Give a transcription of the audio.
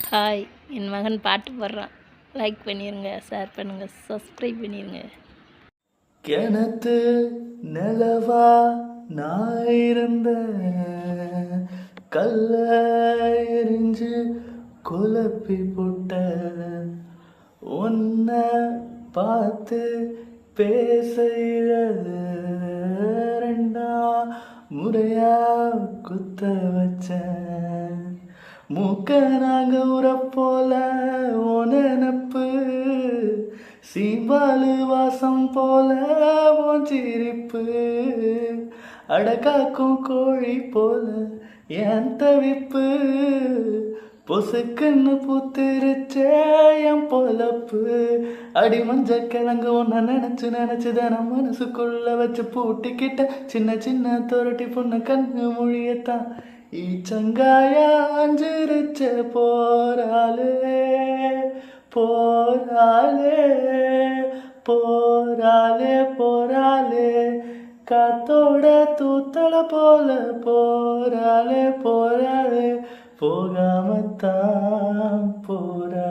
Hi, என் மகன் பாட்டு பாடுறான். லைக் பண்ணிடுங்க, ஷேர் பண்ணுங்கள், சப்ஸ்கிரைப் பண்ணிடுங்க. கிணத்து நிலவா நான் இருந்த கல்ல எரிஞ்சு குழப்பி போட்ட உன்னை பார்த்து பேசுகிற ரெண்டா முறையா குத்த வச்சேன் மூக்க நாங்க உறப்போல உனப்பு சீம்பாலு வாசம் போல உன் சிரிப்பு அடக்காக்கும் கோழி போல என் தவிப்பு பொசுக்குன்னு பூத்திருச்சே என் பொழப்பு அடி மஞ்ச கிழங்கு ஒன்ன நினைச்சு தான மனசுக்குள்ள வச்சு பூட்டிக்கிட்ட சின்ன சின்ன தொரட்டி பொண்ணு கண்ணு மொழியத்தான் ஈச்சங்காயா அஞ்சிருச்ச போராளே போராளே போராளே போராளே காத்தோட தூத்தல போல போராளே போராளே போகாமத்தான் போரா